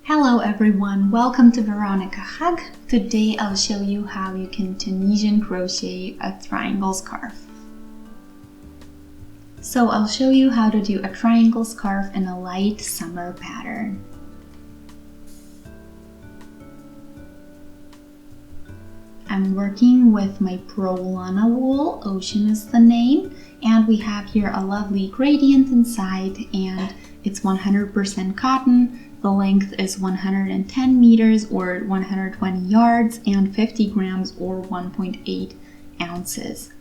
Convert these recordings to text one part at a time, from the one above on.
Hello everyone, welcome to Veronika Hug. Today I'll show you how you can Tunisian crochet a triangle scarf. So I'll show you how to do a triangle scarf in a light summer pattern. I'm working with my Pro Lana wool, Ocean is the name, and we have here a lovely gradient inside and it's 100% cotton. The length is 110 meters or 120 yards and 50 grams or 1.8 ounces.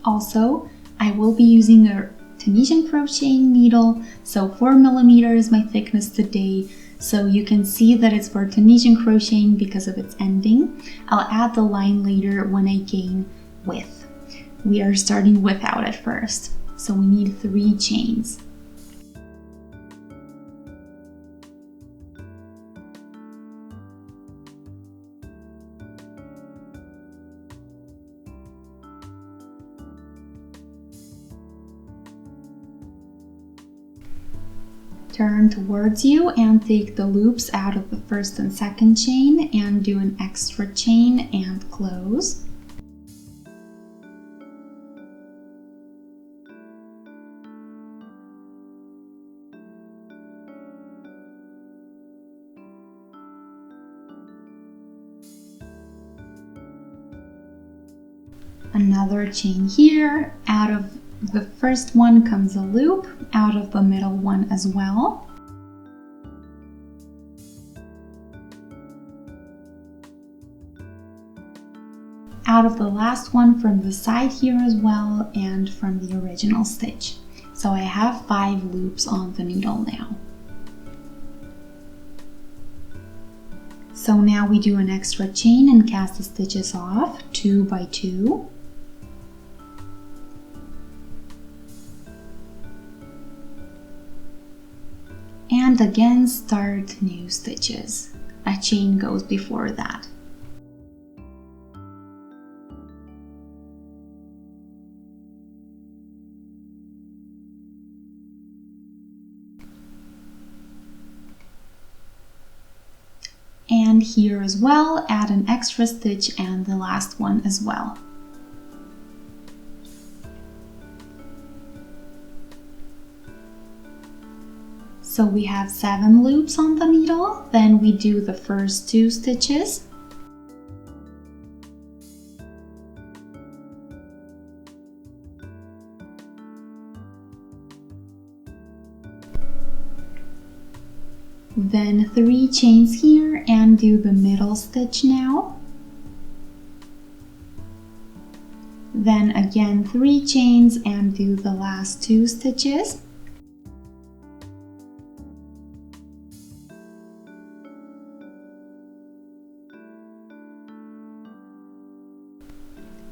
Also, I will be using a Tunisian crocheting needle, so 4 millimeters is my thickness today. So you can see that it's for Tunisian crocheting because of its ending. I'll add the line later when I gain width. We are starting without at first, so we need 3 chains. Turn towards you and take the loops out of the first and second chain and do an extra chain and close. Another chain here. Out of the first one comes a loop, out of the middle one as well. Out of the last one from the side here as well and from the original stitch. So I have 5 loops on the needle now. So now we do an extra chain and cast the stitches off 2 by 2. And again start new stitches. A chain goes before that. And here as well, add an extra stitch and the last one as well. So we have 7 loops on the needle, then we do the first 2 stitches. Then 3 chains here and do the middle stitch now. Then again 3 chains and do the last 2 stitches.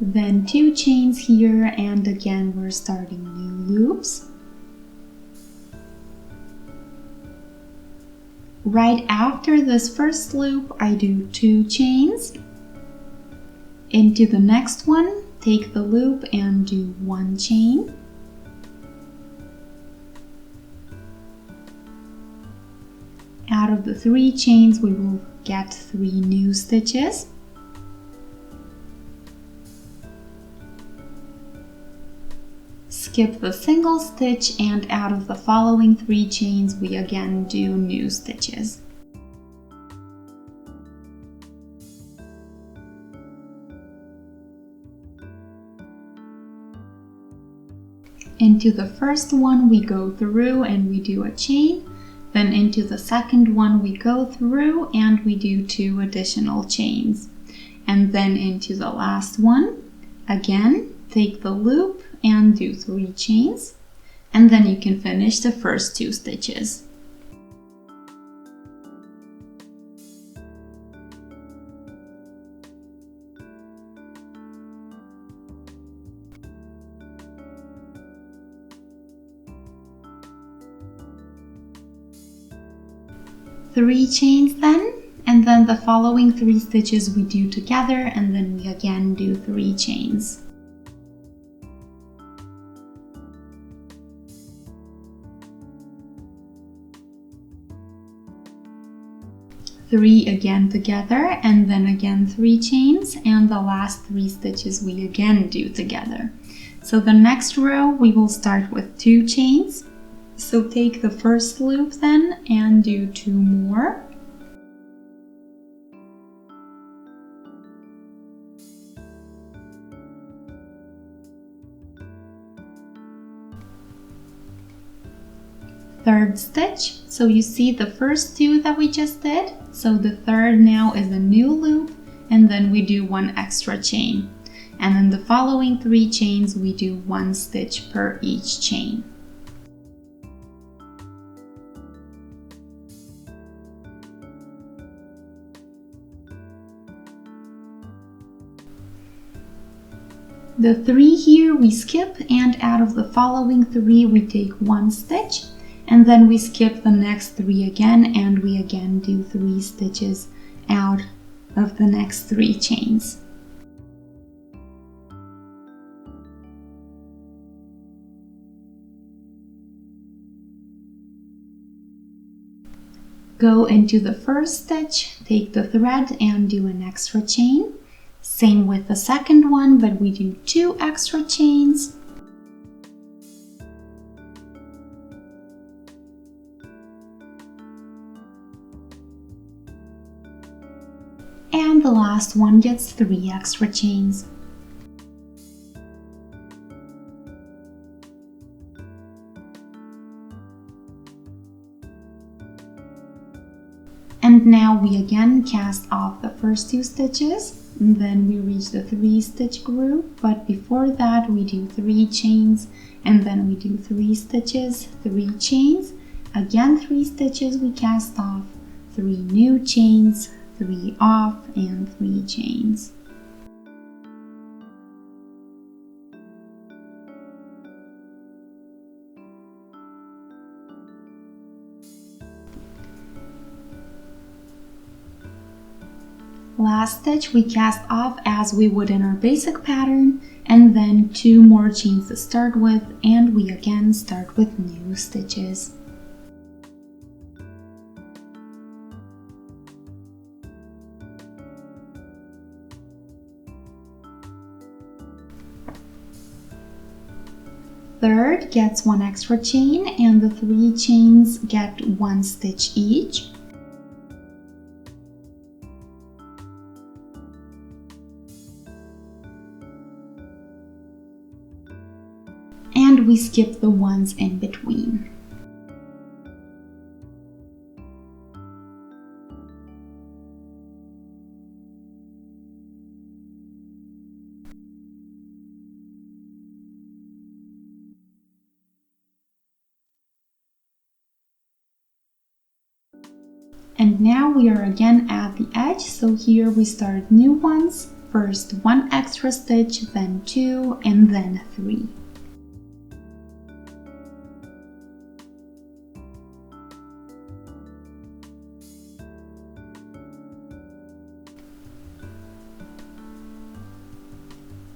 Then 2 chains here and again we're starting new loops. Right after this first loop I do 2 chains. Into the next one, take the loop and do 1 chain. Out of the 3 chains we will get 3 new stitches. Skip the single stitch and out of the following 3 chains we again do new stitches. Into the first one we go through and we do a chain, then into the second one we go through and we do 2 additional chains. And then into the last one, again, take the loop and do 3 chains, and then you can finish the first 2 stitches. Three chains then, and then the following 3 stitches we do together, and then we again do 3 chains. 3 again together, and then again 3 chains, and the last 3 stitches we again do together. So the next row we will start with 2 chains. So take the first loop then and do 2 more. Third stitch, so you see the first 2 that we just did, so the third now is a new loop, and then we do 1 extra chain, and then the following 3 chains we do 1 stitch per each chain. The 3 here we skip, and out of the following 3 we take 1 stitch. And then we skip the next 3 again, and we again do 3 stitches out of the next 3 chains. Go into the first stitch, take the thread and do an extra chain. Same with the second one, but we do 2 extra chains. And the last one gets 3 extra chains. And now we again cast off the first 2 stitches, and then we reach the 3 stitch group, but before that we do 3 chains, and then we do 3 stitches, 3 chains, again 3 stitches we cast off, 3 new chains, 3 off, and 3 chains. Last stitch we cast off as we would in our basic pattern, and then 2 more chains to start with, and we again start with new stitches. Third gets 1 extra chain, and the 3 chains get 1 stitch each. And we skip the ones in between. And now we are again at the edge, so here we start new ones. First 1 extra stitch, then 2, and then 3.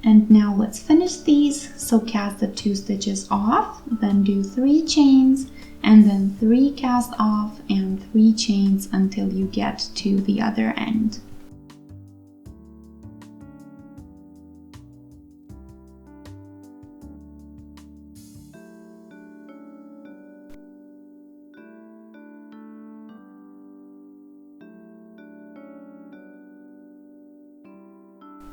And now let's finish these, so cast the 2 stitches off, then do 3 chains, and then 3 cast off and 3 chains until you get to the other end.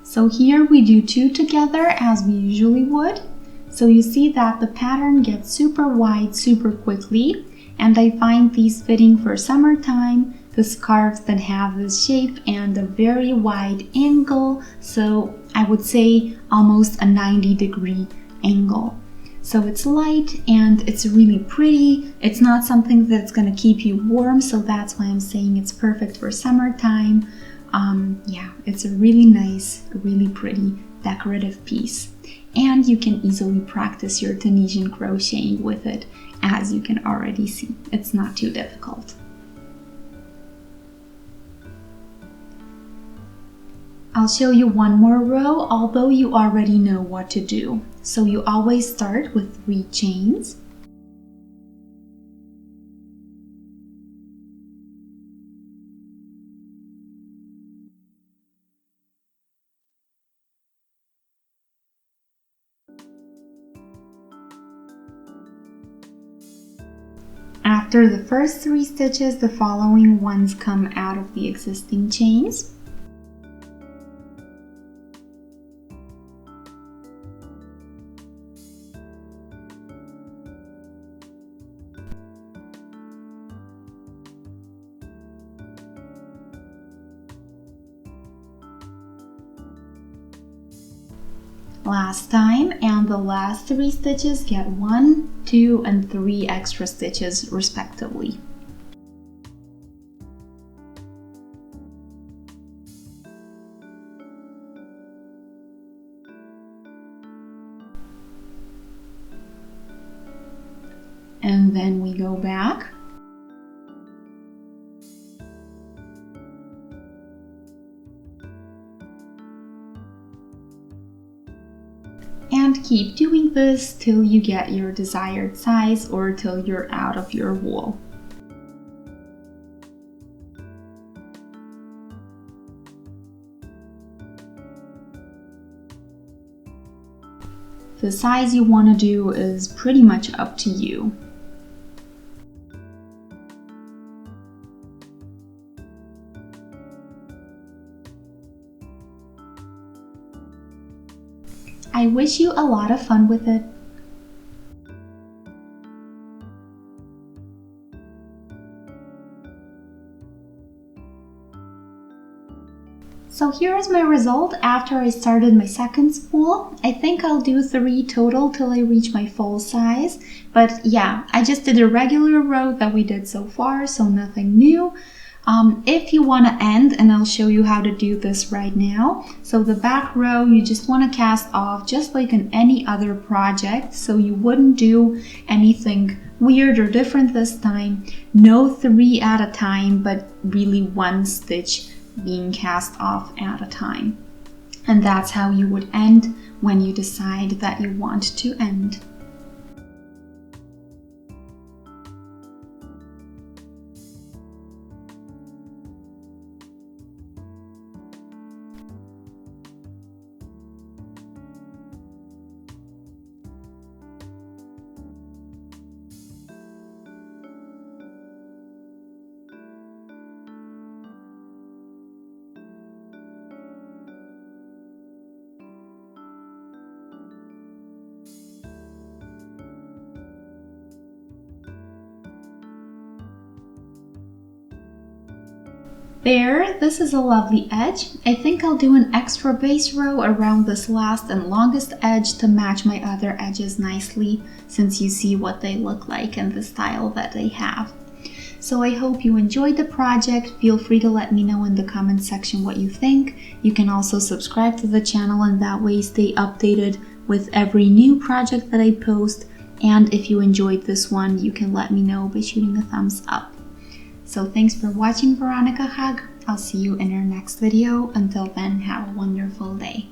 So here we do 2 together as we usually would. So you see that the pattern gets super wide super quickly, and I find these fitting for summertime, the scarves that have this shape and a very wide angle, so I would say almost a 90-degree angle. So it's light and it's really pretty. It's not something that's gonna keep you warm, so that's why I'm saying it's perfect for summertime. Yeah, it's a really nice, really pretty decorative piece. And you can easily practice your Tunisian crocheting with it, as you can already see. It's not too difficult. I'll show you one more row, although you already know what to do. So you always start with 3 chains. After the first 3 stitches, the following ones come out of the existing chains. Last time, and the last 3 stitches get 1, 2, and 3 extra stitches respectively. And then we go back. And keep doing this till you get your desired size or till you're out of your wool. The size you want to do is pretty much up to you. I wish you a lot of fun with it. So here is my result after I started my second spool. I think I'll do 3 total till I reach my full size. But yeah, I just did a regular row that we did so far, so nothing new. If you want to end, and I'll show you how to do this right now. So the back row, you just want to cast off just like in any other project, so you wouldn't do anything weird or different this time. No 3 at a time, but really 1 stitch being cast off at a time. And that's how you would end when you decide that you want to end. There, this is a lovely edge. I think I'll do an extra base row around this last and longest edge to match my other edges nicely, since you see what they look like and the style that they have. So I hope you enjoyed the project. Feel free to let me know in the comment section what you think. You can also subscribe to the channel and that way stay updated with every new project that I post. And if you enjoyed this one, you can let me know by shooting a thumbs up. So thanks for watching, Veronika. Hug. I'll see you in our next video. Until then, have a wonderful day.